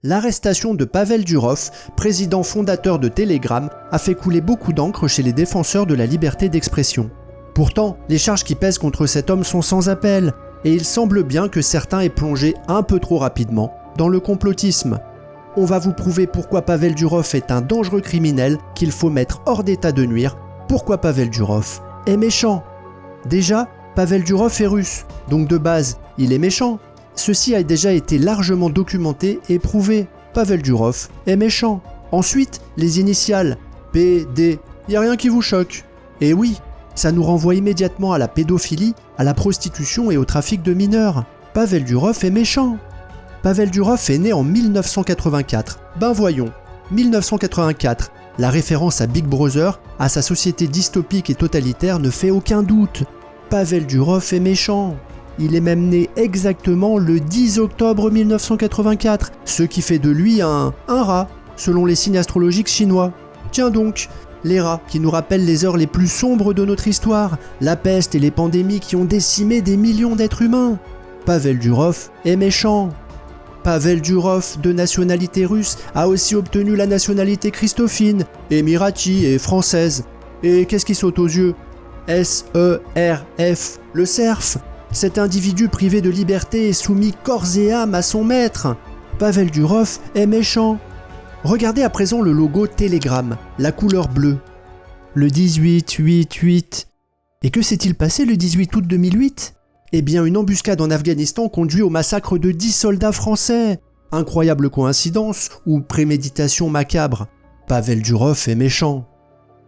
L'arrestation de Pavel Durov, président fondateur de Telegram, a fait couler beaucoup d'encre chez les défenseurs de la liberté d'expression. Pourtant, les charges qui pèsent contre cet homme sont sans appel, et il semble bien que certains aient plongé un peu trop rapidement dans le complotisme. On va vous prouver pourquoi Pavel Durov est un dangereux criminel qu'il faut mettre hors d'état de nuire, pourquoi Pavel Durov est méchant. Déjà, Pavel Durov est russe, donc de base, il est méchant. Ceci a déjà été largement documenté et prouvé. Pavel Durov est méchant. Ensuite, les initiales PD, y a rien qui vous choque. Et oui, ça nous renvoie immédiatement à la pédophilie, à la prostitution et au trafic de mineurs. Pavel Durov est méchant. Pavel Durov est né en 1984. Ben voyons, 1984. La référence à Big Brother, à sa société dystopique et totalitaire ne fait aucun doute. Pavel Durov est méchant. Il est même né exactement le 10 octobre 1984, ce qui fait de lui un rat, selon les signes astrologiques chinois. Tiens donc, les rats qui nous rappellent les heures les plus sombres de notre histoire, la peste et les pandémies qui ont décimé des millions d'êtres humains. Pavel Durov est méchant. Pavel Durov, de nationalité russe, a aussi obtenu la nationalité christophine, émirati et française. Et qu'est-ce qui saute aux yeux ? S-E-R-F, le serf. Cet individu privé de liberté est soumis corps et âme à son maître. Pavel Durov est méchant. Regardez à présent le logo Telegram, la couleur bleue. Le 18-8-8. Et que s'est-il passé le 18 août 2008 ? Eh bien, une embuscade en Afghanistan conduit au massacre de 10 soldats français. Incroyable coïncidence ou préméditation macabre. Pavel Durov est méchant.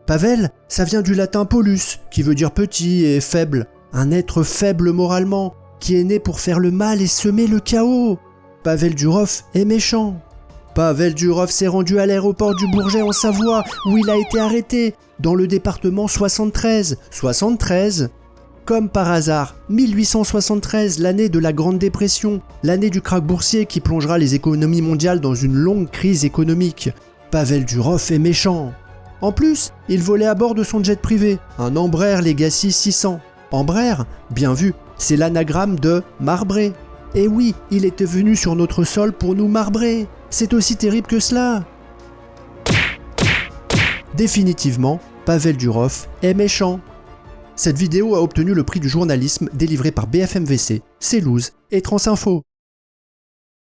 Pavel, ça vient du latin polus, qui veut dire petit et faible. Un être faible moralement, qui est né pour faire le mal et semer le chaos. Pavel Durov est méchant. Pavel Durov s'est rendu à l'aéroport du Bourget en Savoie, où il a été arrêté, dans le département 73. 73 ? Comme par hasard, 1873, l'année de la Grande Dépression, l'année du krach boursier qui plongera les économies mondiales dans une longue crise économique. Pavel Durov est méchant. En plus, il volait à bord de son jet privé, un Embraer Legacy 600. Embraer, bien vu, c'est l'anagramme de marbré. Et oui, il était venu sur notre sol pour nous marbrer. C'est aussi terrible que cela. Définitivement, Pavel Durov est méchant. Cette vidéo a obtenu le prix du journalisme délivré par BFM-VC, CNews et Transinfo.